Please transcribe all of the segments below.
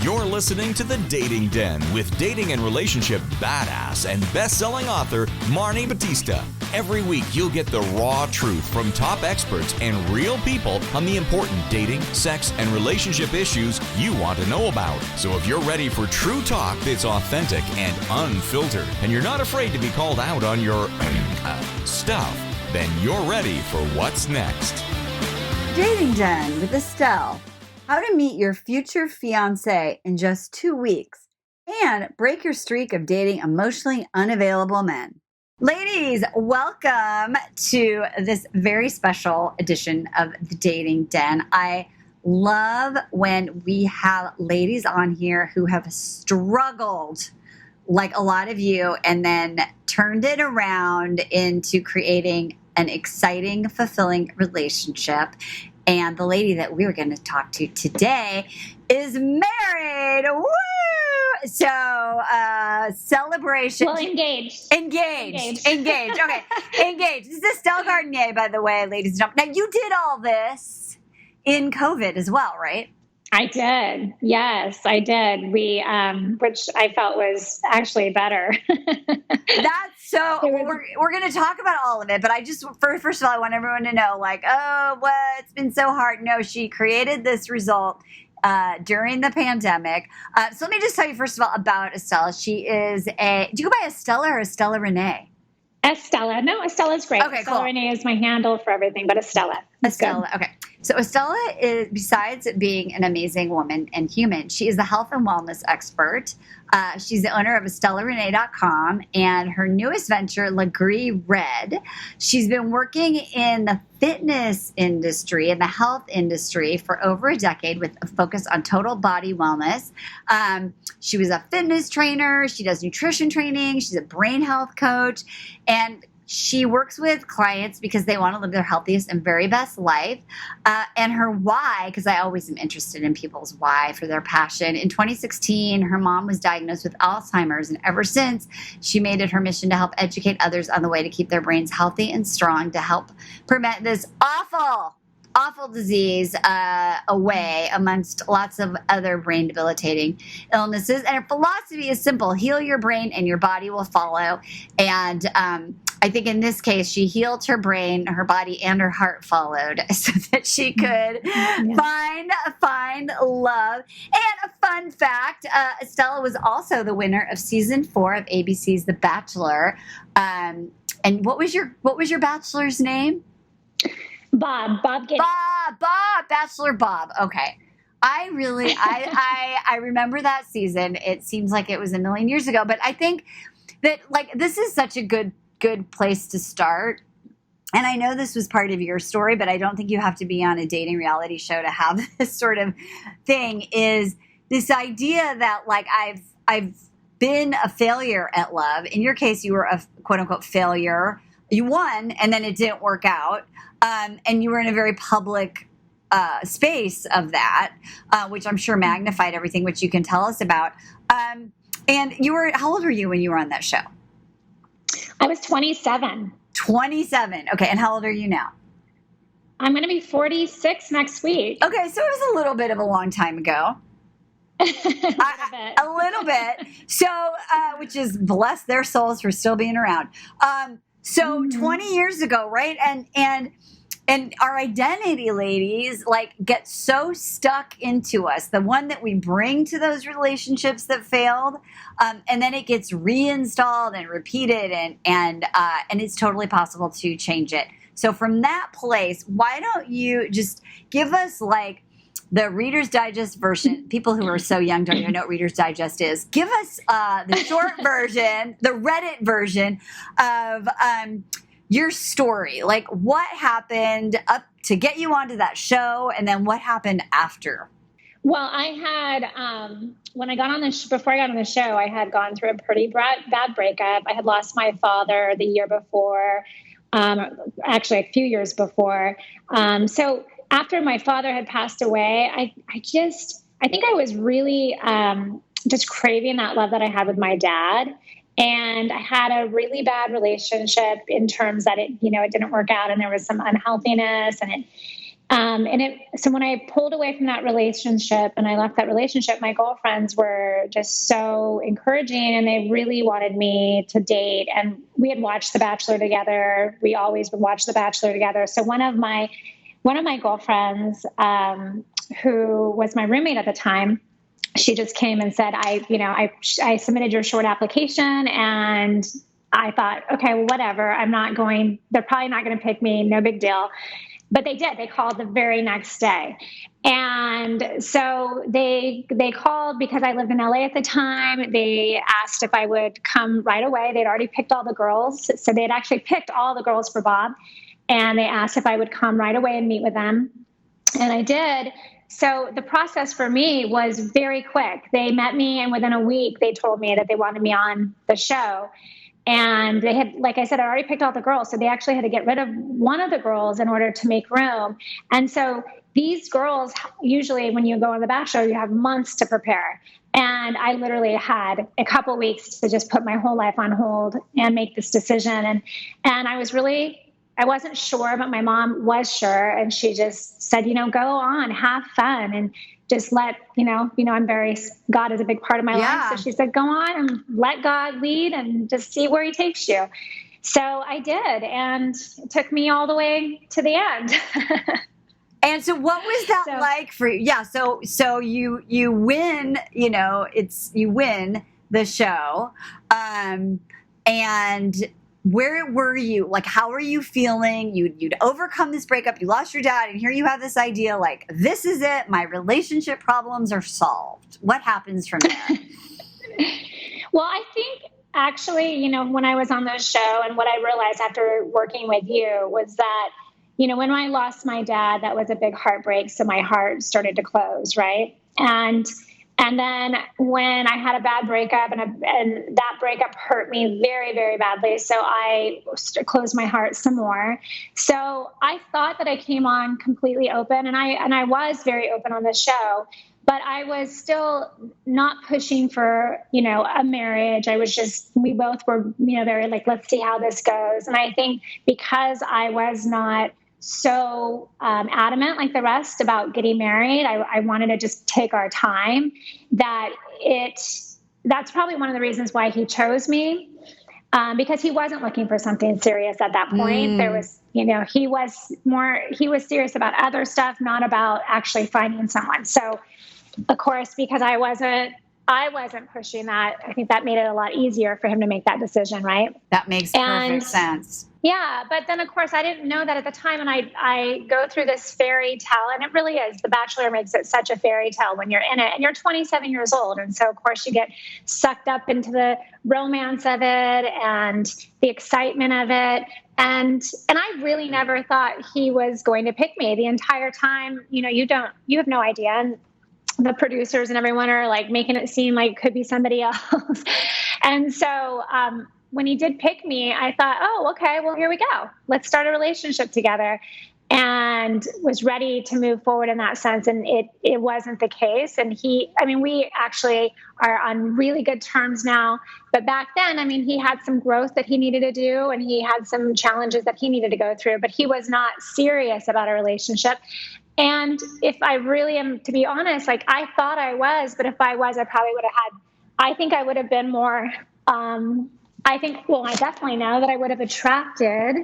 You're listening to The Dating Den with dating and relationship badass and best-selling author Marni Batista. Every week, you'll get the raw truth from top experts and real people on the important dating, sex, and relationship issues you want to know about. So if you're ready for true talk that's authentic and unfiltered, and you're not afraid to be called out on your stuff, then you're ready for what's next. Dating Den with Estelle. How to meet your future fiancé in just 2 weeks and break your streak of dating emotionally unavailable men. Ladies, welcome to this very special edition of the Dating Den. I love when we have ladies on here who have struggled like a lot of you and then turned it around into creating an exciting, fulfilling relationship. And the lady that we're going to talk to today is married. Woo! So, celebration. Well, engaged. Engaged. Okay, engaged. This is Estella Gardinier, by the way, ladies and gentlemen. Now, you did all this in COVID as well, right? I did. Yes, I did. We, which I felt was actually better. That's so, we're going to talk about all of it, but I just, first of all, I want everyone to know, like, oh, it's been so hard. No, she created this result during the pandemic. So let me just tell you, first of all, about Estella. She is do you go by Estella or Estella Renee? Estella. No, Estella's great. Okay, Estella cool. Renee is my handle for everything, but Estella. Estella. Okay. So Estella is, besides being an amazing woman and human, she is a health and wellness expert. She's the owner of EstellaRenee.com and her newest venture, Legree Red. She's been working in the fitness industry and the health industry for over a decade with a focus on total body wellness. She was a fitness trainer. She does nutrition training. She's a brain health coach. And she works with clients because they want to live their healthiest and very best life. And her why, because I always am interested in people's why for their passion. In 2016, her mom was diagnosed with Alzheimer's. And ever since, she made it her mission to help educate others on the way to keep their brains healthy and strong to help prevent this awful disease away amongst lots of other brain debilitating illnesses. And her philosophy is simple: heal your brain and your body will follow. And I think in this case, she healed her brain, her body, and her heart followed so that she could find love. And a fun fact, Estella was also the winner of season 4 of ABC's The Bachelor. And what was your bachelor's name? Bob Giddens. Bob, Bachelor Bob. Okay. I remember that season. It seems like it was a million years ago, but I think that like this is such a good place to start. And I know this was part of your story, but I don't think you have to be on a dating reality show to have this sort of thing, is this idea that like I've been a failure at love. In your case, you were a quote unquote failure. You won and then it didn't work out. And you were in a very public space of that, which I'm sure magnified everything, which you can tell us about. And how old were you when you were on that show? I was 27. 27. Okay. And how old are you now? I'm going to be 46 next week. Okay. So it was a little bit of a long time ago. A little bit. So, which is bless their souls for still being around. So 20 years ago, right? And our identity, ladies, like get so stuck into us, the one that we bring to those relationships that failed, and then it gets reinstalled and repeated, and it's totally possible to change it. So from that place, why don't you just give us like the Reader's Digest version? People who are so young don't even know what Reader's Digest is. Give us the short version, the Reddit version of your story. Like what happened up to get you onto that show, and then what happened after? Well, I had, when I got on before I got on the show, I had gone through a pretty bad breakup. I had lost my father the year before, actually a few years before. So after my father had passed away, I think I was really just craving that love that I had with my dad. And I had a really bad relationship in terms that it didn't work out and there was some unhealthiness So when I pulled away from that relationship and I left that relationship, my girlfriends were just so encouraging and they really wanted me to date. And we had watched The Bachelor together. We always would watch The Bachelor together. So one of my girlfriends, who was my roommate at the time, she just came and said, I submitted your short application, and I thought, okay, well, whatever. They're probably not going to pick me. No big deal. But they did. They called the very next day. And so they called because I lived in LA at the time. They asked if I would come right away. They'd already picked all the girls. So they had actually picked all the girls for Bob. And they asked if I would come right away and meet with them. And I did. So the process for me was very quick. They met me, and within a week, they told me that they wanted me on the show. And they had, like I said, I already picked all the girls. So they actually had to get rid of one of the girls in order to make room. And so these girls, usually when you go on The Bachelor, you have months to prepare. And I literally had a couple weeks to just put my whole life on hold and make this decision. And I wasn't sure, but my mom was sure. And she just said, go on, have fun, and just let, God is a big part of my life. So she said, go on and let God lead and just see where he takes you. So I did. And it took me all the way to the end. And so what was that like for you? Yeah. So you win, you win the show. And where were you? Like, how are you feeling? You'd overcome this breakup. You lost your dad, and here you have this idea like, this is it. My relationship problems are solved. What happens from there? Well, I think actually, when I was on the show, and what I realized after working with you was that, when I lost my dad, that was a big heartbreak. So my heart started to close, right? And then when I had a bad breakup, and that breakup hurt me very, very badly. So I closed my heart some more. So I thought that I came on completely open, and I was very open on the show, but I was still not pushing for, a marriage. We both were, very like, let's see how this goes. And I think because I was not so adamant like the rest about getting married, I wanted to just take our time. That's probably one of the reasons why he chose me, because he wasn't looking for something serious at that point. There was, he was serious about other stuff, not about actually finding someone. So of course, because I wasn't pushing that, I think that made it a lot easier for him to make that decision, right? That makes perfect sense. Yeah. But then, of course, I didn't know that at the time. And I go through this fairy tale, and it really is. The Bachelor makes it such a fairy tale when you're in it, and you're 27 years old. And so, of course, you get sucked up into the romance of it and the excitement of it. And I really never thought he was going to pick me the entire time. You have no idea. And the producers and everyone are like making it seem like it could be somebody else. And so, when he did pick me, I thought, oh, okay, well, here we go. Let's start a relationship together, and was ready to move forward in that sense. And it wasn't the case. And we actually are on really good terms now. But back then, he had some growth that he needed to do, and he had some challenges that he needed to go through, but he was not serious about a relationship. And if I really am, to be honest, like I thought I was, but if I was, I probably I think I would have been more, I definitely know that I would have attracted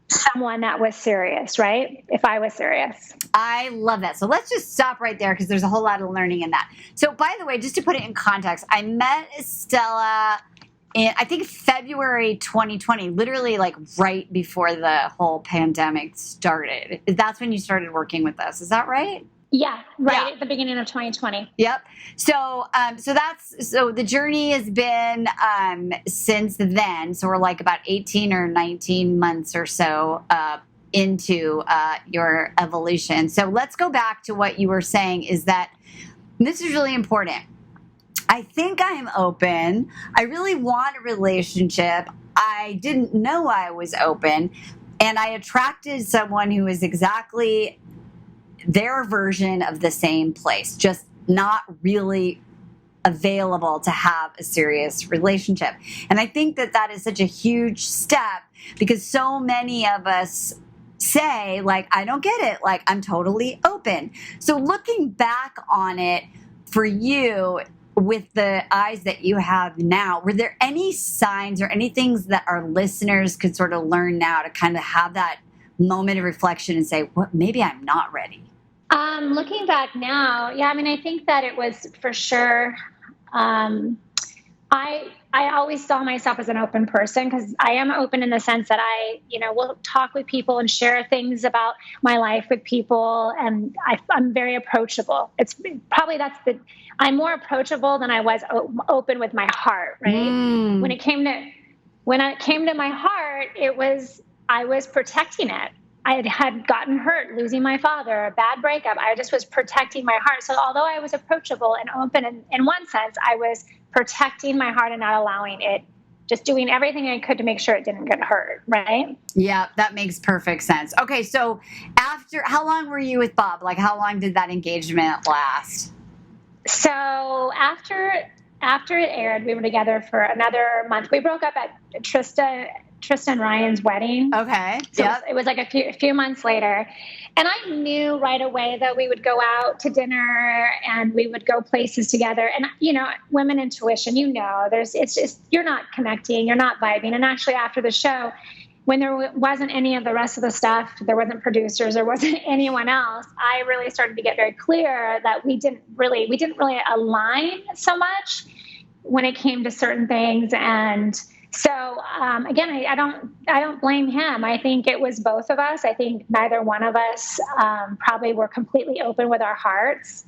someone that was serious, right? If I was serious. I love that. So let's just stop right there, because there's a whole lot of learning in that. So by the way, just to put it in context, I met Estella in, I think, February 2020, literally like right before the whole pandemic started. That's when you started working with us. Is that right? Yeah, right at the beginning of 2020. Yep. So the journey has been since then. So we're like about 18 or 19 months or so into your evolution. So let's go back to what you were saying, is that this is really important. I think I'm open. I really want a relationship. I didn't know I was open. And I attracted someone who is exactly their version of the same place, just not really available to have a serious relationship. And I think that is such a huge step, because so many of us say, like, I don't get it. Like, I'm totally open. So looking back on it for you with the eyes that you have now, were there any signs or any things that our listeners could sort of learn now to kind of have that moment of reflection and say, well, maybe I'm not ready? Looking back now, yeah, I mean, I think that it was for sure. I always saw myself as an open person because I am open in the sense that I, will talk with people and share things about my life with people. And I'm very approachable. It's probably I'm more approachable than I was open with my heart, right? When it came to my heart, I was protecting it. I had gotten hurt, losing my father, a bad breakup. I just was protecting my heart. So although I was approachable and open in one sense, I was protecting my heart and not allowing it, just doing everything I could to make sure it didn't get hurt, right? Yeah, that makes perfect sense. Okay, so how long were you with Bob? Like, how long did that engagement last? So after it aired, we were together for another month. We broke up at Tristan Ryan's wedding. Okay. So it was like a few months later. And I knew right away that we would go out to dinner and we would go places together. And, women intuition, it's just, you're not connecting, you're not vibing. And actually after the show, when there wasn't any of the rest of the stuff, there wasn't producers, there wasn't anyone else, I really started to get very clear that we didn't really align so much when it came to certain things. And so, again, I don't blame him. I think it was both of us. I think neither one of us probably were completely open with our hearts.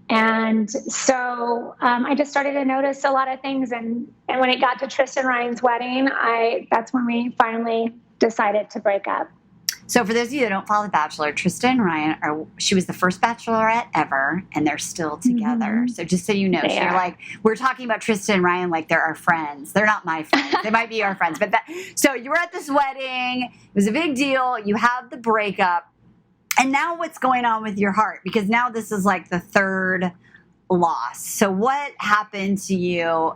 And so I just started to notice a lot of things. And when it got to Tristan Ryan's wedding, that's when we finally decided to break up. So for those of you that don't follow The Bachelor, Tristan and Ryan, she was the first Bachelorette ever, and they're still together. Mm-hmm. So just so you know, we're talking about Tristan and Ryan like they're our friends. They're not my friends. They might be our friends. So you were at this wedding. It was a big deal. You have the breakup. And now what's going on with your heart? Because now this is like the third loss. So what happened to you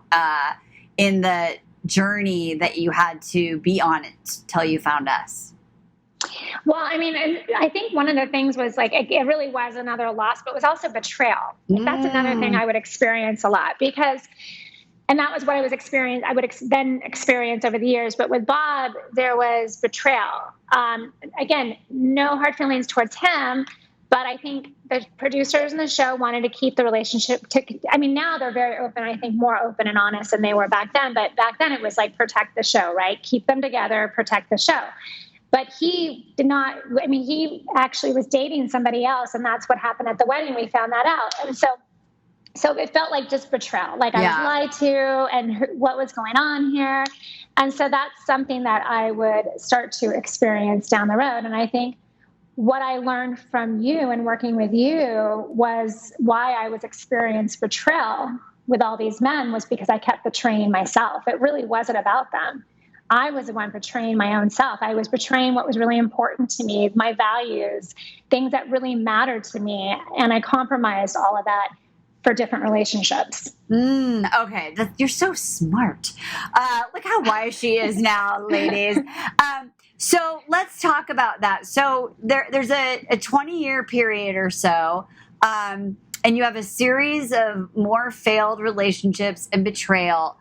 in the journey that you had to be on it till you found us? Well, I mean, I think one of the things was like, it really was another loss, but it was also betrayal. That's another thing I would experience a lot and that was what I was experiencing. I would then experience over the years. But with Bob, there was betrayal. Again, no hard feelings towards him, but I think the producers in the show wanted to keep the relationship now they're very open, I think more open and honest than they were back then. But back then it was like, protect the show, right? Keep them together, protect the show. But he did not, he actually was dating somebody else, and that's what happened at the wedding. We found that out. And so it felt like just betrayal, like I was lied to and what was going on here. And so that's something that I would start to experience down the road. And I think what I learned from you and working with you was why I was experiencing betrayal with all these men was because I kept betraying myself. It really wasn't about them. I was the one betraying my own self. I was betraying what was really important to me, my values, things that really mattered to me. And I compromised all of that for different relationships. Okay. You're so smart. Look how wise she is now, ladies. So let's talk about that. So there's a 20-year period or so, and you have a series of more failed relationships and betrayal.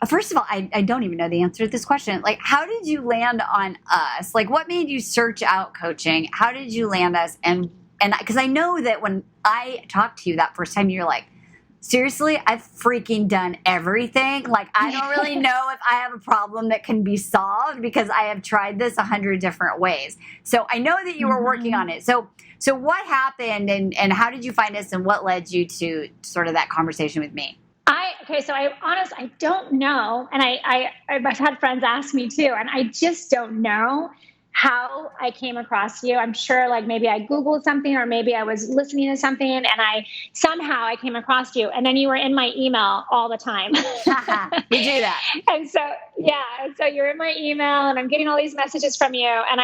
First of all, I don't even know the answer to this question. Like, how did you land on us? Like, what made you search out coaching? How did you land us? And because I know that when I talked to you that first time, you're like, seriously, I've freaking done everything. Like, I don't really know if I have a problem that can be solved because I have tried this 100 different ways. So I know that you were working on it. So what happened and how did you find us and what led you to sort of that conversation with me? I don't know. And I've had friends ask me too, and I just don't know how I came across you. I'm sure like maybe I Googled something or maybe I was listening to something and somehow I came across you, and then you were in my email all the time. We do that. And so you're in my email and I'm getting all these messages from you. And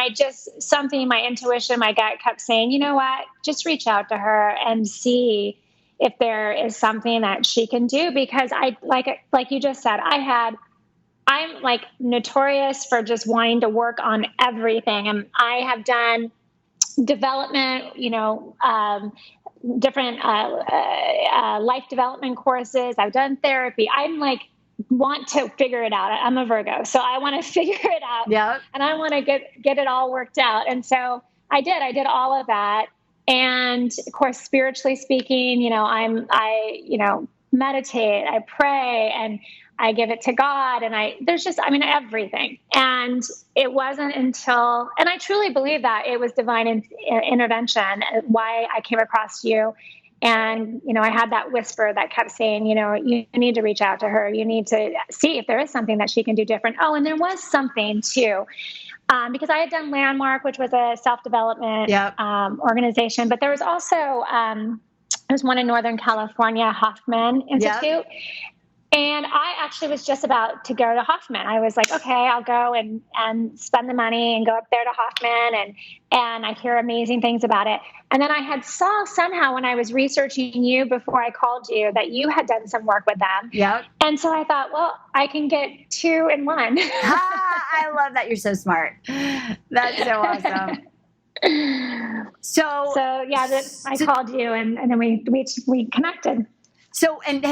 something, my intuition, my gut kept saying, you know what, just reach out to her and see if there is something that she can do, because I, like you just said, I I'm like notorious for just wanting to work on everything. And I have done development, different life development courses. I've done therapy. I'm like, want to figure it out. I'm a Virgo, so I want to figure it out. Yep. And I want to get it all worked out. And so I did all of that. And of course, spiritually speaking, I meditate, I pray, and I give it to God. And everything. And it wasn't until, and I truly believe that it was divine intervention, why I came across you. And, I had that whisper that kept saying, you need to reach out to her. You need to see if there is something that she can do different. Oh, and there was something too, because I had done Landmark, which was a self-development organization, but there was also, there's one in Northern California, Hoffman Institute. Yep. And I actually was just about to go to Hoffman. I was like, okay, I'll go and spend the money and go up there to Hoffman. And I hear amazing things about it. And then I had saw somehow when I was researching you before I called you that you had done some work with them. Yep. And so I thought, well, I can get 2 in 1. I love that. You're so smart. That's so awesome. So I called you and then we connected. So, and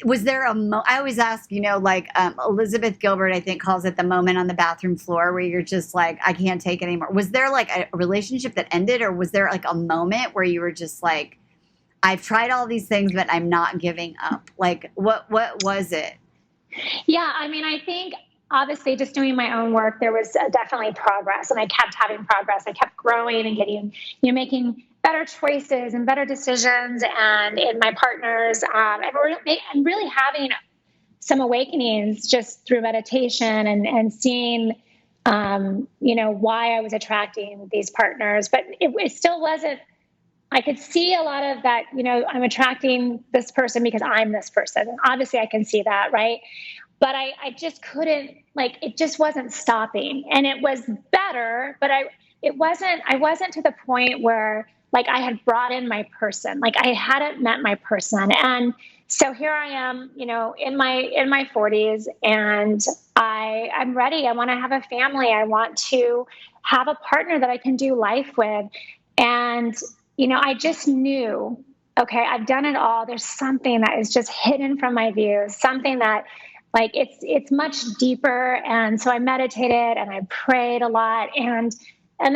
was there I always ask, Elizabeth Gilbert, I think, calls it the moment on the bathroom floor where you're just like, I can't take it anymore. Was there like a relationship that ended, or was there like a moment where you were just like, I've tried all these things, but I'm not giving up? Like, what was it? Yeah. I think obviously just doing my own work, there was definitely progress, and I kept having progress. I kept growing and getting, making better choices and better decisions, and in my partners, and really having some awakenings just through meditation and seeing, why I was attracting these partners. But it still wasn't, I could see a lot of that, I'm attracting this person because I'm this person. And obviously I can see that, right? But I just couldn't, it just wasn't stopping. And it was better, but I wasn't to the point where I had brought in my person. I hadn't met my person. And so here I am, in my 40s, and I'm ready. I want to have a family. I want to have a partner that I can do life with. And, I just knew, okay, I've done it all. There's something that is just hidden from my view, something that it's much deeper. And so I meditated and I prayed a lot. And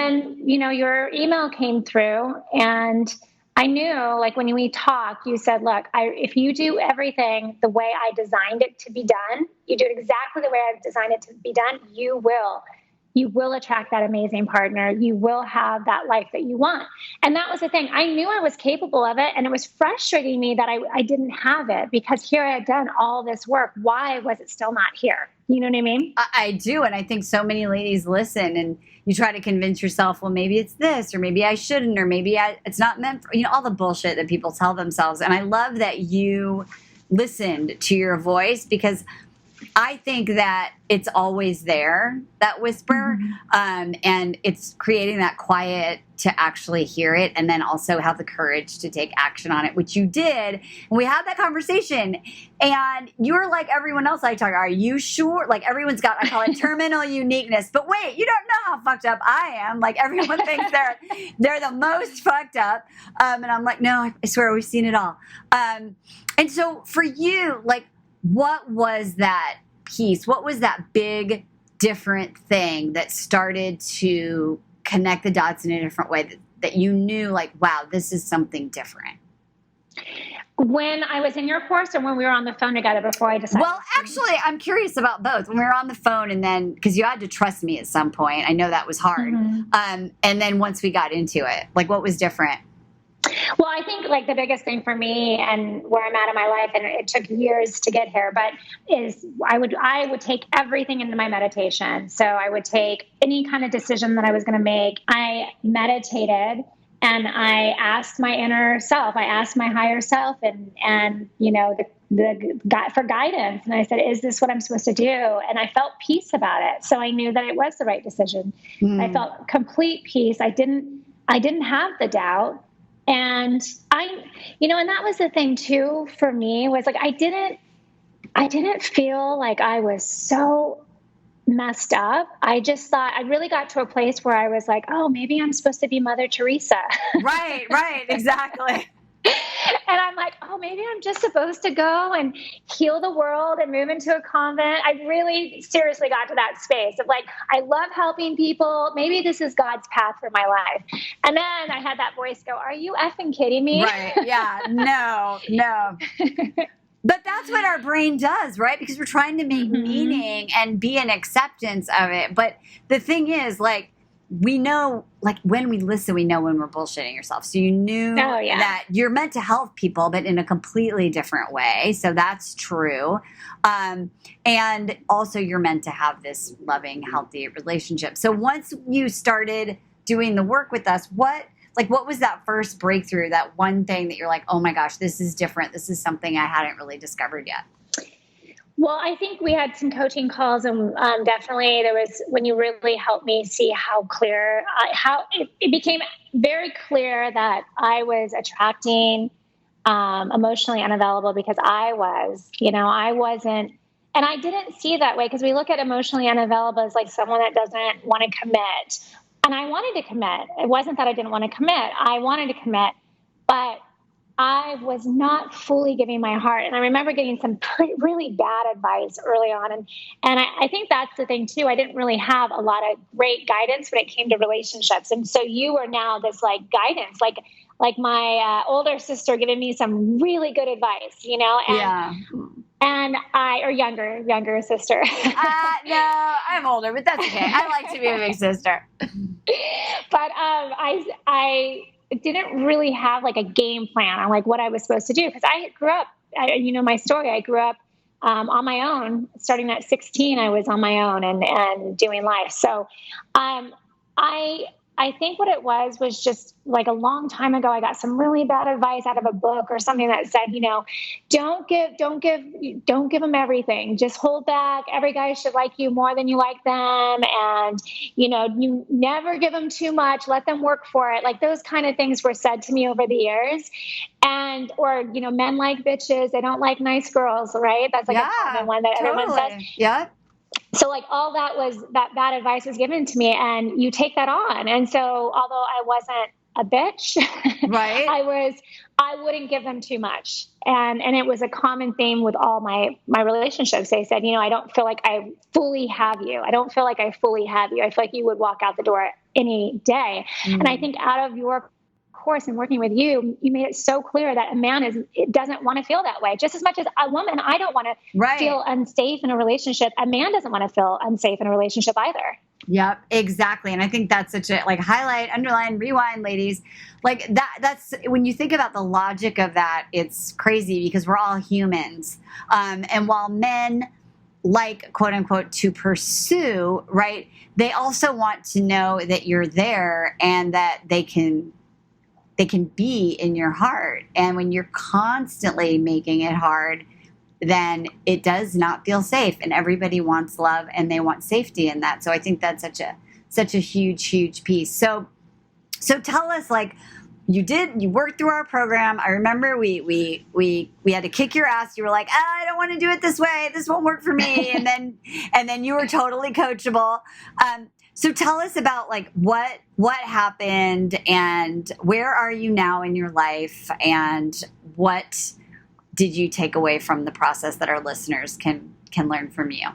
then, your email came through, and I knew, when we talked, you said, look, if you do everything the way I designed it to be done, you do it exactly the way I've designed it to be done, you will attract that amazing partner. You will have that life that you want. And that was the thing. I knew I was capable of it, and it was frustrating me that I didn't have it, because here I had done all this work. Why was it still not here? You know what I mean? I do. And I think so many ladies listen, and you try to convince yourself, well, maybe it's this, or maybe I shouldn't, or maybe it's not meant for, all the bullshit that people tell themselves. And I love that you listened to your voice, because I think that it's always there, that whisper, and it's creating that quiet to actually hear it, and then also have the courage to take action on it, which you did. And we had that conversation, and you were like everyone else I talk, are you sure? Everyone's got, I call it terminal uniqueness. But wait, you don't know how fucked up I am. Everyone thinks they're the most fucked up. And I'm like, no, I swear we've seen it all. And so for you, what was that piece? What was that big, different thing that started to connect the dots in a different way, that you knew, wow, this is something different? When I was in your course, or when we were on the phone together before I decided? Well, actually, I'm curious about both. When we were on the phone, and then, because you had to trust me at some point. I know that was hard. And then once we got into it, what was different? Well, I think the biggest thing for me, and where I'm at in my life, and it took years to get here, but is I would take everything into my meditation. So I would take any kind of decision that I was going to make. I meditated, and I asked my inner self, I asked my higher self, and for guidance. And I said, is this what I'm supposed to do? And I felt peace about it. So I knew that it was the right decision. I felt complete peace. I didn't have the doubt. And and that was the thing too, for me, was I didn't I didn't feel like I was so messed up. I just thought I really got to a place where I was like, oh, maybe I'm supposed to be Mother Teresa. Right, exactly. And I'm like, oh, maybe I'm just supposed to go and heal the world and move into a convent. I really seriously got to that space of like, I love helping people. Maybe this is God's path for my life. And then I had that voice go, are you effing kidding me? Right. Yeah. No. But that's what our brain does, right? Because we're trying to make meaning and be an acceptance of it. But the thing is, like, we know, like, when we listen, we know when we're bullshitting yourself. So you knew that you're meant to help people, but in a completely different way. So that's true. And also you're meant to have this loving, healthy relationship. So once you started doing the work with us, what was that first breakthrough, that one thing that you're like, oh my gosh, this is different. This is something I hadn't really discovered yet? Well, I think we had some coaching calls, and definitely there was when you really helped me see how clear, how it became very clear that I was attracting emotionally unavailable because I wasn't, and I didn't see that way because we look at emotionally unavailable as like someone that doesn't want to commit. And I wanted to commit. It wasn't that I didn't want to commit. I wanted to commit, but I was not fully giving my heart. And I remember getting some really bad advice early on. And I think that's the thing too. I didn't really have a lot of great guidance when it came to relationships. And so you are now this like guidance, like my older sister giving me some really good advice, you know? And or younger sister. No, I'm older, but that's okay. I like to be a big sister. But I didn't really have like a game plan on like what I was supposed to do because I grew up. My story. I grew up on my own. Starting at 16, I was on my own and doing life. So, I think what it was just like a long time ago, I got some really bad advice out of a book or something that said, don't give them everything. Just hold back. Every guy should like you more than you like them. And, you never give them too much. Let them work for it. Like those kind of things were said to me over the years. Or men like bitches. They don't like nice girls, right? That's like a common one that everyone says. Yeah. So like all that bad advice was given to me and you take that on. And so although I wasn't a bitch, right. I wouldn't give them too much. And it was a common theme with all my relationships. They said, I don't feel like I fully have you. I don't feel like I fully have you. I feel like you would walk out the door any day. Mm. And I think out of your course and working with you made it so clear that a man doesn't want to feel that way. Just as much as a woman, I don't want to feel unsafe in a relationship. A man doesn't want to feel unsafe in a relationship either. Yep, exactly. And I think that's such a highlight, underline, rewind, ladies. Like that's when you think about the logic of that, it's crazy because we're all humans. And while men like, quote unquote, to pursue, right, they also want to know that you're there and that they can be in your heart. And when you're constantly making it hard, then it does not feel safe. And everybody wants love and they want safety in that. So I think that's such a huge piece. So tell us, like, you worked through our program. I remember we had to kick your ass. You were like, I don't want to do it this way. This won't work for me. And then you were totally coachable. So tell us about like what happened and where are you now in your life and what did you take away from the process that our listeners can learn from you?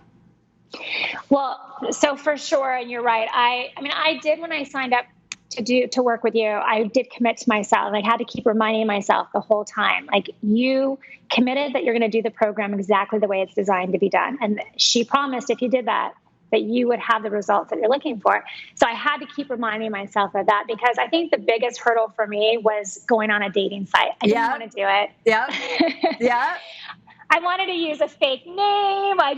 Well, so for sure, and you're right. I did when I signed up to work with you, I did commit to myself. I had to keep reminding myself the whole time, like, you committed that you're going to do the program exactly the way it's designed to be done. And she promised if you did that you would have the results that you're looking for. So I had to keep reminding myself of that because I think the biggest hurdle for me was going on a dating site. I didn't want to do it. Yeah. I wanted to use a fake name. I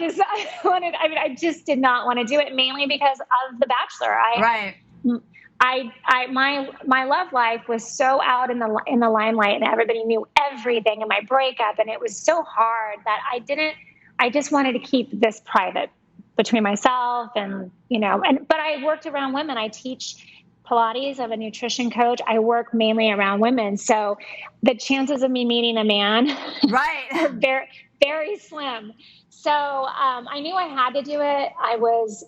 just did not want to do it, mainly because of The Bachelor. My love life was so out in the limelight and everybody knew everything and my breakup. And it was so hard that I just wanted to keep this private between myself and, but I worked around women. I teach Pilates. I'm a nutrition coach. I work mainly around women. So the chances of me meeting a man right. are very, very slim. So I knew I had to do it. I was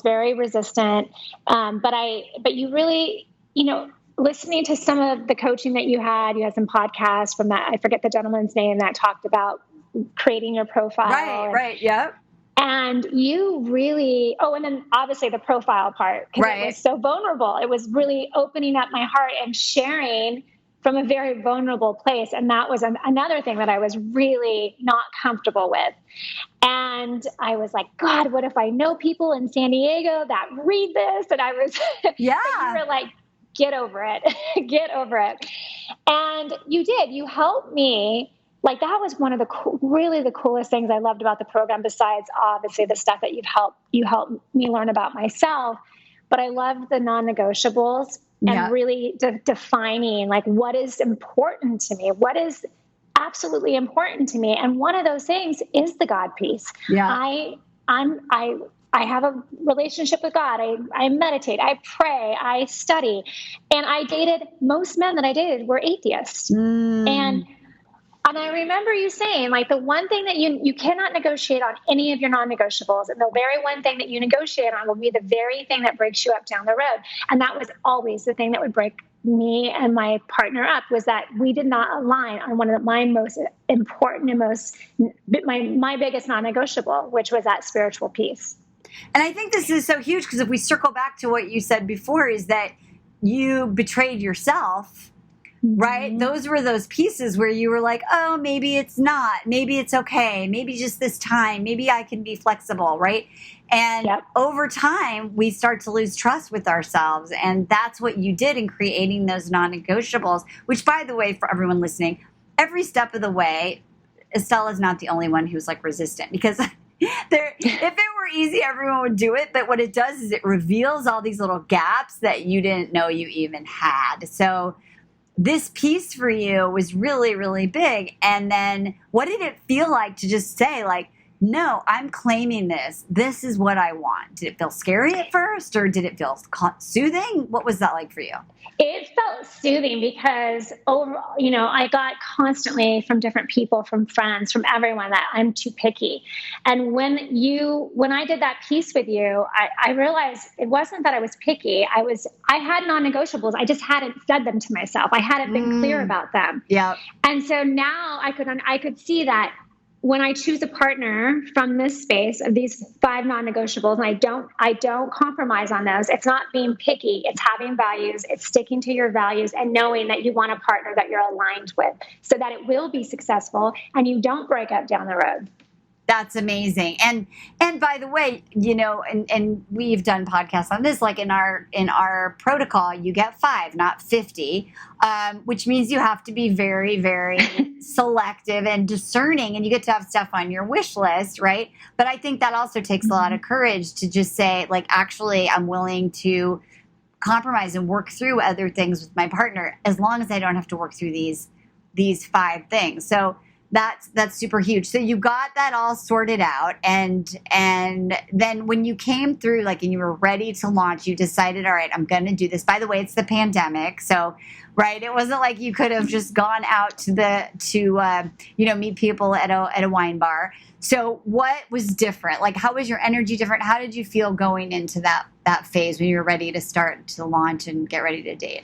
very resistant. But you really, listening to some of the coaching that you had some podcasts from that, I forget the gentleman's name, that talked about creating your profile. Right. Yep. And you really, and then obviously the profile part, because it was so vulnerable. It was really opening up my heart and sharing from a very vulnerable place. And that was another thing that I was really not comfortable with. And I was like, God, what if I know people in San Diego that read this? And I was, yeah. you were like, get over it, get over it. And you did, you helped me. Like, that was one of the coolest things I loved about the program, besides obviously the stuff that you helped me learn about myself. But I loved the non-negotiables and really defining like what is important to me, what is absolutely important to me. And one of those things is the God piece. Yeah. I have a relationship with God. I meditate, I pray, I study, and most men that I dated were atheists. And I remember you saying, like, the one thing that you cannot negotiate on any of your non-negotiables, and the very one thing that you negotiate on will be the very thing that breaks you up down the road. And that was always the thing that would break me and my partner up, was that we did not align on one of my most important and my biggest non-negotiable, which was that spiritual piece. And I think this is so huge, because if we circle back to what you said before, is that you betrayed yourself. Right? Mm-hmm. Those were those pieces where you were like, oh, maybe it's not, maybe it's okay, maybe just this time, maybe I can be flexible, right? And over time, we start to lose trust with ourselves. And that's what you did in creating those non-negotiables, which, by the way, for everyone listening, every step of the way, Estella's not the only one who's like resistant, because if it were easy, everyone would do it. But what it does is it reveals all these little gaps that you didn't know you even had. So this piece for you was really, really big. And then what did it feel like to just say, like, no, I'm claiming this. This is what I want. Did it feel scary at first, or did it feel soothing? What was that like for you? It felt soothing because I got constantly from different people, from friends, from everyone, that I'm too picky. And when I did that piece with you, I realized it wasn't that I was picky. I had non-negotiables. I just hadn't said them to myself. I hadn't been clear about them. Yeah. And so now I could see that when I choose a partner from this space of these 5 non-negotiables, and I don't compromise on those, it's not being picky, it's having values, it's sticking to your values and knowing that you want a partner that you're aligned with so that it will be successful and you don't break up down the road. That's amazing. And by the way, and we've done podcasts on this, like in our protocol, you get 5, not 50, which means you have to be very, very selective and discerning, and you get to have stuff on your wish list, right? But I think that also takes a lot of courage to just say, like, actually, I'm willing to compromise and work through other things with my partner, as long as I don't have to work through these 5 things. So that's super huge. So you got that all sorted out, and then when you came through, like, and you were ready to launch, you decided, all right, I'm going to do this. By the way, it's the pandemic, so right, it wasn't like you could have just gone out to meet people at a wine bar. So what was different? Like, how was your energy different? How did you feel going into that phase when you were ready to start to launch and get ready to date?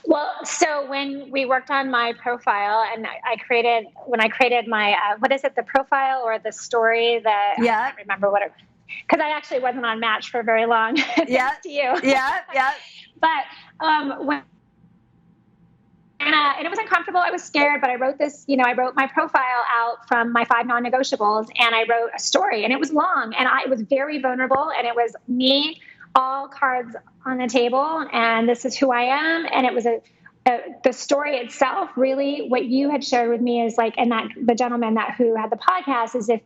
Well, so when we worked on my profile, and I created my, what is it, the profile or the story I can't remember because I actually wasn't on Match for very long. Yeah. To you. Yeah. Yeah. But, and it was uncomfortable. I was scared, but I wrote this, I wrote my profile out from my 5 non-negotiables, and I wrote a story, and it was long, and it was very vulnerable, and it was me, all cards on the table, and this is who I am. And it was the story itself, really what you had shared with me is like, and that the gentleman who had the podcast, is if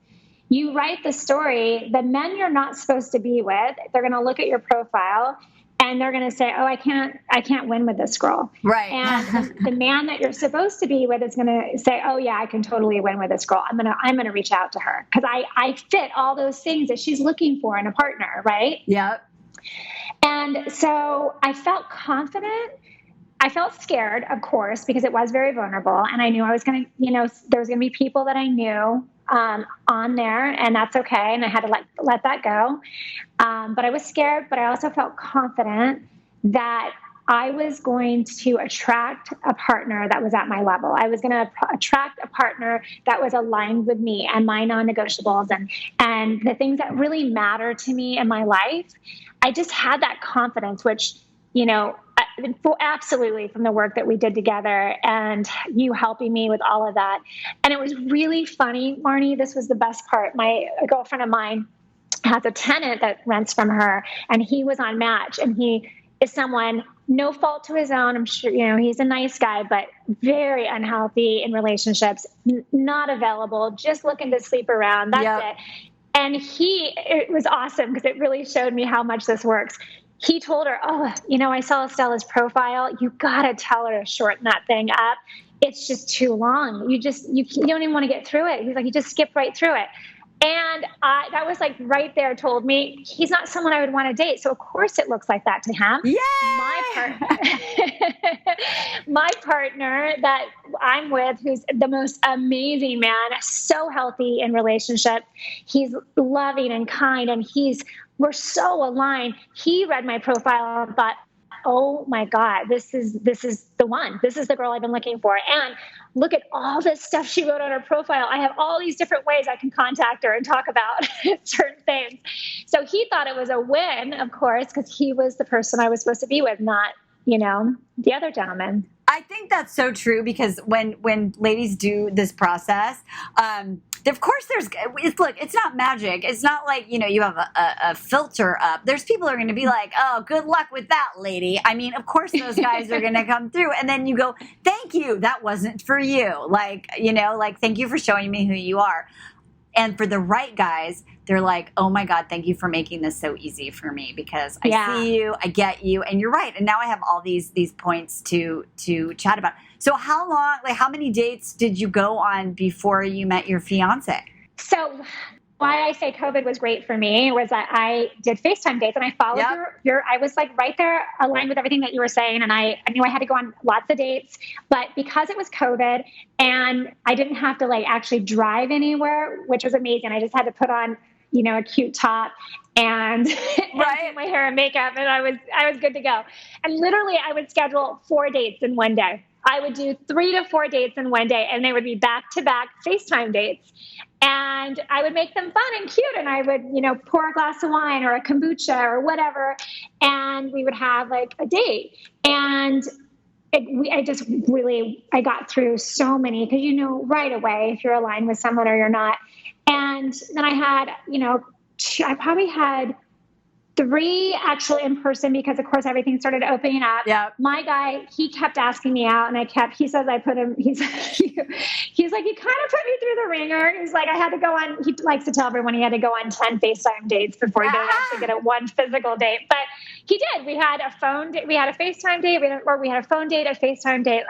you write the story, the men you're not supposed to be with, they're going to look at your profile and they're going to say, oh, I can't win with this girl. Right. And the man that you're supposed to be with is going to say, oh yeah, I can totally win with this girl. I'm going to reach out to her because I fit all those things that she's looking for in a partner. Right. Yep. And so I felt confident. I felt scared, of course, because it was very vulnerable. And I knew I was going to, there was going to be people that I knew on there, and that's okay. And I had to let that go. But I was scared, but I also felt confident that I was going to attract a partner that was at my level. I was going to attract a partner that was aligned with me and my non-negotiables and the things that really matter to me in my life. I just had that confidence, which, absolutely from the work that we did together and you helping me with all of that. And it was really funny, Marni. This was the best part. A girlfriend of mine has a tenant that rents from her, and he was on Match, and he is someone, no fault to his own. I'm sure, he's a nice guy, but very unhealthy in relationships, not available, just looking to sleep around. That's it. And it was awesome because it really showed me how much this works. He told her, I saw Estella's profile. You got to tell her to shorten that thing up. It's just too long. You don't even want to get through it. He's like, you just skip right through it. And that was like right there told me he's not someone I would want to date. So of course it looks like that to him. Yeah. My partner that I'm with, who's the most amazing man, so healthy in relationship. He's loving and kind, and we're so aligned. He read my profile and thought, oh my God, this is the one. This is the girl I've been looking for. And look at all this stuff she wrote on her profile. I have all these different ways I can contact her and talk about certain things. So he thought it was a win, of course, because he was the person I was supposed to be with, not, the other gentleman. I think that's so true, because when ladies do this process, of course it's not magic. It's not like, you have a filter up. There's people who are going to be like, oh, good luck with that, lady. I mean, of course those guys are going to come through. And then you go, thank you. That wasn't for you. Thank you for showing me who you are. And for the right guys, they're like, oh my God, thank you for making this so easy for me, because I see you, I get you, and you're right. And now I have all these points to chat about. So how many dates did you go on before you met your fiance? So why I say COVID was great for me was that I did FaceTime dates, and I followed I was like right there aligned with everything that you were saying. And I knew I had to go on lots of dates, but because it was COVID and I didn't have to actually drive anywhere, which was amazing. I just had to put on, a cute top and, and do my hair and makeup, and I was good to go. And literally I would schedule 4 dates in one day. I would do 3 to 4 dates in one day, and they would be back-to-back FaceTime dates. And I would make them fun and cute, and I would, pour a glass of wine or a kombucha or whatever, and we would have a date. And I got through so many, because right away if you're aligned with someone or you're not. And then I had, I probably had 3 actually in person, because of course everything started opening up. Yeah. My guy, he kept asking me out, and he's like, you kind of put me through the ringer. He's like, I had to go on, he likes to tell everyone he had to go on 10 FaceTime dates before he could actually get one physical date. But he did. We had a phone date, we had a FaceTime date, we had a phone date, a FaceTime date.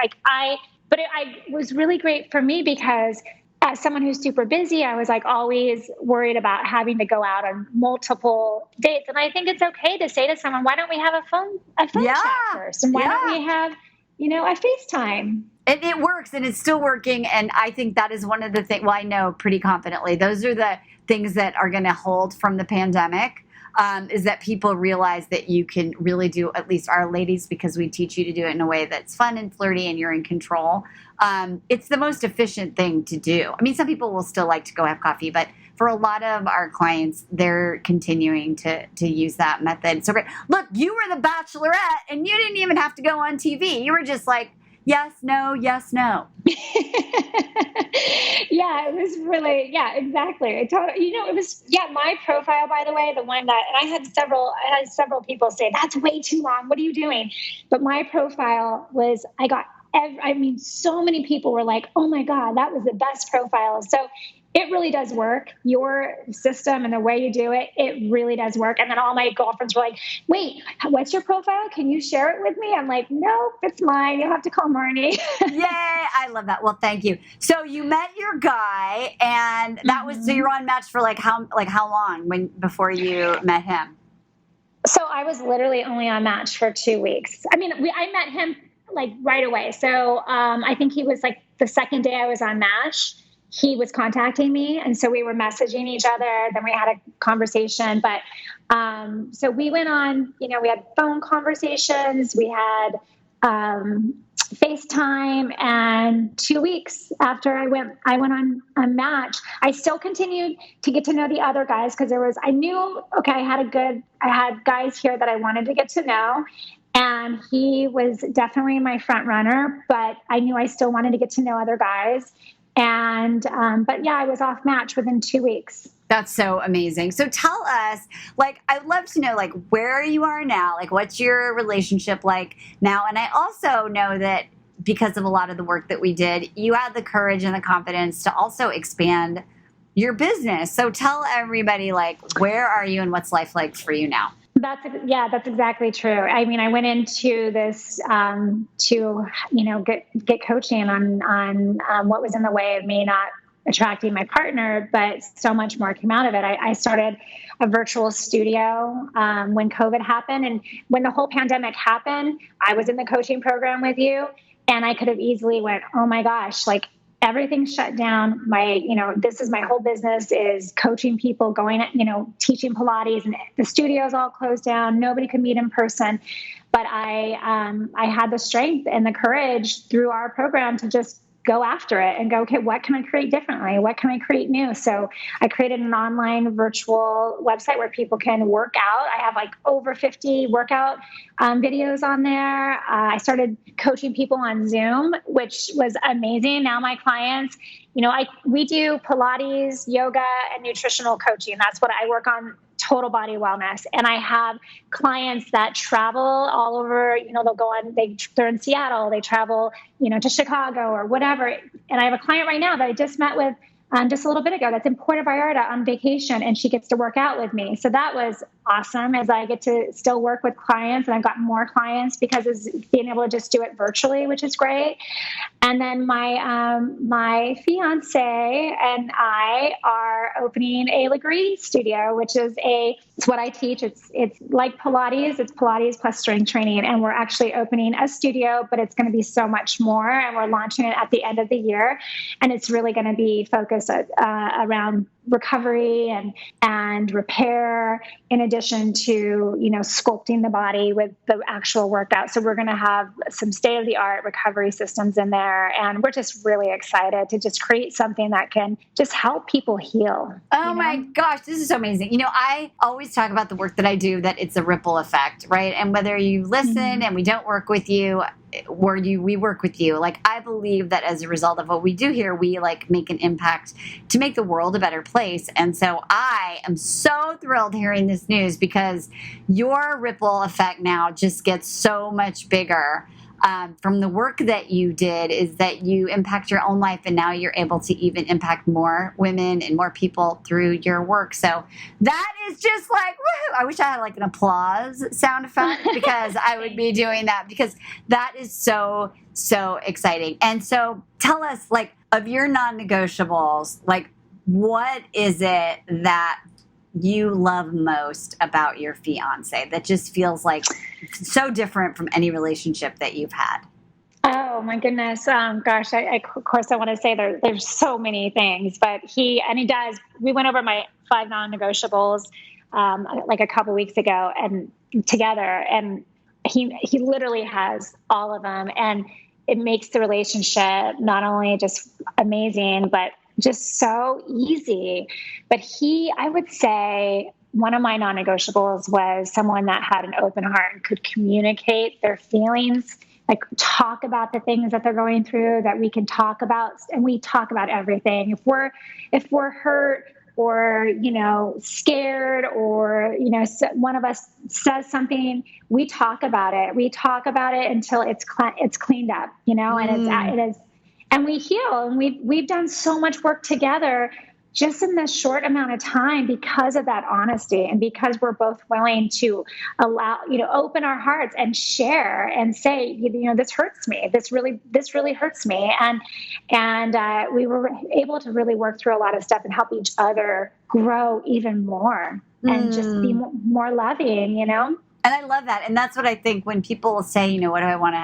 But it was really great for me, because as someone who's super busy, I was always worried about having to go out on multiple dates. And I think it's okay to say to someone, why don't we have a phone chat first? And why don't we have, a FaceTime? And it works, and it's still working. And I think that is one of the things, I know pretty confidently, those are the things that are going to hold from the pandemic. Is that people realize that you can really do, at least our ladies, because we teach you to do it in a way that's fun and flirty and you're in control. It's the most efficient thing to do. I mean, some people will still like to go have coffee, but for a lot of our clients, they're continuing to use that method. So great. Look, you were the Bachelorette, and you didn't even have to go on TV. You were just like, yes, no, yes, no. Yeah, it was really, exactly. It was, my profile, by the way, the one that, and I had several people say, that's way too long. What are you doing? But my profile was, so many people were like, oh my God, that was the best profile. So it really does work. Your system and the way you do it, it really does work. And then all my girlfriends were like, wait, what's your profile? Can you share it with me? I'm like, nope, it's mine. You'll have to call Marni. Yay. I love that. Well, thank you. So you met your guy, and that was, so you were on Match for how long before you met him? So I was literally only on Match for 2 weeks. I mean, I met him like right away. So I think he was like the second day I was on Match, he was contacting me. And so we were messaging each other. Then we had a conversation. But so we went on, we had phone conversations. We had FaceTime, and 2 weeks after I went on a Match, I still continued to get to know the other guys because I knew, okay, I had guys here that I wanted to get to know, and he was definitely my front runner, but I knew I still wanted to get to know other guys. And, but yeah, I was off Match within 2 weeks. That's so amazing. So tell us, like, I'd love to know, like, where you are now, like, what's your relationship like now? And I also know that because of a lot of the work that we did, you had the courage and the confidence to also expand your business. So tell everybody, like, where are you and what's life like for you now? That's exactly true. I mean, I went into this to get coaching on what was in the way of me not attracting my partner, but so much more came out of it. I started a virtual studio when COVID happened, and when the whole pandemic happened, I was in the coaching program with you, and I could have easily went, oh my gosh, like, everything's shut down. This is my whole business is coaching people, teaching Pilates, and the studio's all closed down. Nobody could meet in person. But I had the strength and the courage through our program to just go after it and go, okay, what can I create differently? What can I create new? So I created an online virtual website where people can work out. I have like over 50 workout videos on there. I started coaching people on Zoom, which was amazing. Now my clients, we do Pilates, yoga, and nutritional coaching. That's what I work on, total body wellness. And I have clients that travel all over, they're in Seattle, they travel, to Chicago or whatever. And I have a client right now that I just met with just a little bit ago that's in Puerto Vallarta on vacation, and she gets to work out with me. So that was awesome, as I get to still work with clients, and I've got more clients because of being able to just do it virtually, which is great. And then my fiance and I are opening a Legree studio, which is it's what I teach. It's like Pilates. It's Pilates plus strength training, and we're actually opening a studio, but it's going to be so much more, and we're launching it at the end of the year, and it's really going to be focused around recovery and repair, in addition to sculpting the body with the actual workout. So we're going to have some state-of-the-art recovery systems in there, and we're just really excited to just create something that can just help people heal. Oh my gosh, this is so amazing. I always talk about the work that I do, that it's a ripple effect, right? And whether you listen and we don't work with you, or we work with you, like, I believe that as a result of what we do here, we like make an impact to make the world a better place. And so I am so thrilled hearing this news, because your ripple effect now just gets so much bigger from the work that you did, is that you impact your own life, and now you're able to even impact more women and more people through your work. So that is just like, woohoo! I wish I had like an applause sound effect, because I would be doing that, because that is so, so exciting. And so tell us, like, of your non-negotiables, like, what is it that you love most about your fiance that just feels like so different from any relationship that you've had? Oh my goodness. Gosh, of course I want to say there's so many things, but he does. We went over my 5 non-negotiables like a couple weeks ago and together, and he literally has all of them, and it makes the relationship not only just amazing, but just so easy. But I would say one of my non-negotiables was someone that had an open heart and could communicate their feelings, like talk about the things that they're going through, that we can talk about. And we talk about everything. If we're hurt or, scared, or, one of us says something, we talk about it. We talk about it until it's cleaned up, and it is. And we heal, and we've done so much work together just in this short amount of time because of that honesty, and because we're both willing to allow, open our hearts and share and say, this hurts me. This really hurts me. And we were able to really work through a lot of stuff and help each other grow even more. and just be more loving, And I love that. And that's what I think when people say, why do I want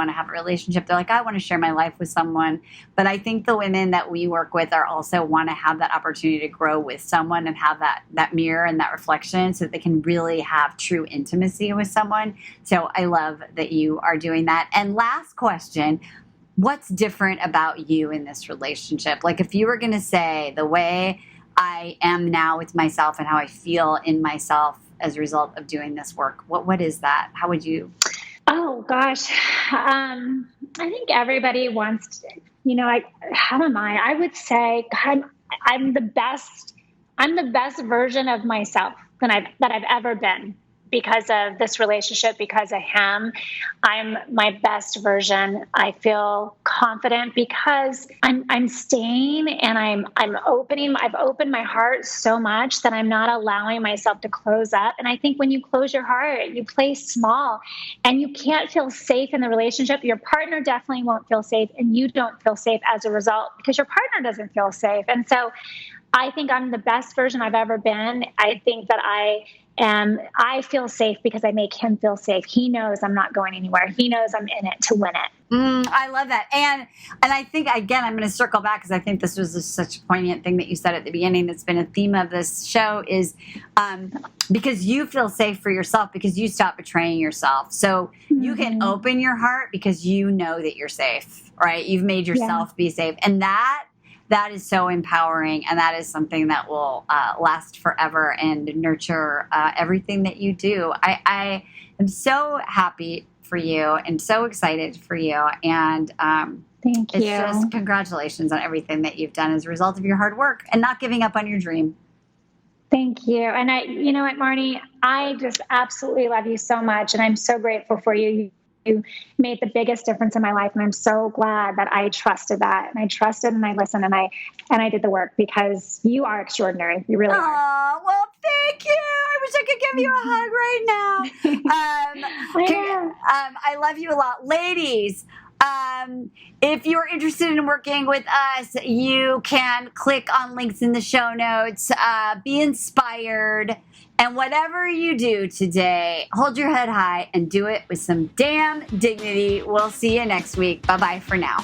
to have a relationship? They're like, I want to share my life with someone. But I think the women that we work with are also want to have that opportunity to grow with someone and have that mirror and that reflection so that they can really have true intimacy with someone. So I love that you are doing that. And last question, what's different about you in this relationship? Like if you were going to say the way I am now with myself and how I feel in myself as a result of doing this work, what is that? How would you? Oh gosh. I think everybody wants to, how am I? I would say, God, I'm the best version of myself that I've ever been because of this relationship, because of him. I'm my best version. I feel confident because I'm staying and I've opened my heart so much that I'm not allowing myself to close up. And I think when you close your heart, you play small and you can't feel safe in the relationship. Your partner definitely won't feel safe and you don't feel safe as a result because your partner doesn't feel safe. And so I think I'm the best version I've ever been. I think that I feel safe because I make him feel safe. He knows I'm not going anywhere. He knows I'm in it to win it. I love that. And I think, again, I'm going to circle back because I think this was such a poignant thing that you said at the beginning that's been a theme of this show is because you feel safe for yourself because you stop betraying yourself. So you can open your heart because you know that you're safe, right? You've made yourself be safe. And that is so empowering, and that is something that will last forever and nurture everything that you do. I am so happy for you and so excited for you, and thank you. It's just congratulations on everything that you've done as a result of your hard work and not giving up on your dream. Thank you. And you know what, Marni, I just absolutely love you so much, and I'm so grateful for you. You made the biggest difference in my life. And I'm so glad that I trusted that. And I trusted and I listened and I did the work because you are extraordinary. You really are. Well, thank you. I wish I could give you a hug right now. I love you a lot. Ladies, if you're interested in working with us, you can click on links in the show notes. Be inspired. And whatever you do today, hold your head high and do it with some damn dignity. We'll see you next week. Bye-bye for now.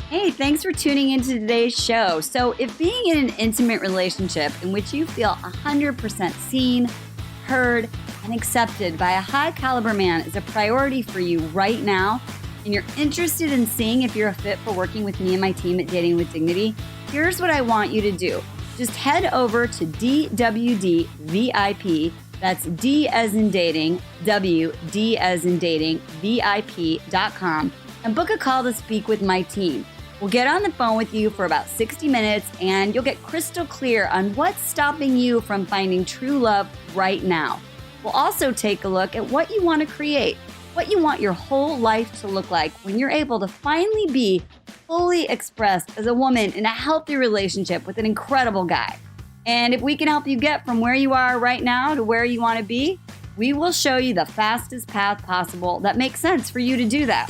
Hey, thanks for tuning into today's show. So if being in an intimate relationship in which you feel 100% seen, heard, and accepted by a high caliber man is a priority for you right now, and you're interested in seeing if you're a fit for working with me and my team at Dating with Dignity, here's what I want you to do. Just head over to DWD VIP, that's D as in dating, W, D as in dating, VIP.com, and book a call to speak with my team. We'll get on the phone with you for about 60 minutes, and you'll get crystal clear on what's stopping you from finding true love right now. We'll also take a look at what you want to create, what you want your whole life to look like when you're able to finally be fully expressed as a woman in a healthy relationship with an incredible guy. And if we can help you get from where you are right now to where you want to be, we will show you the fastest path possible that makes sense for you to do that.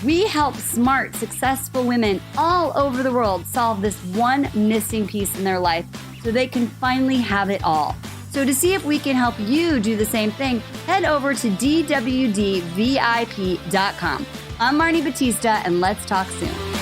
We help smart, successful women all over the world solve this one missing piece in their life so they can finally have it all. So to see if we can help you do the same thing, head over to DWDVIP.com. I'm Marni Batista, and let's talk soon.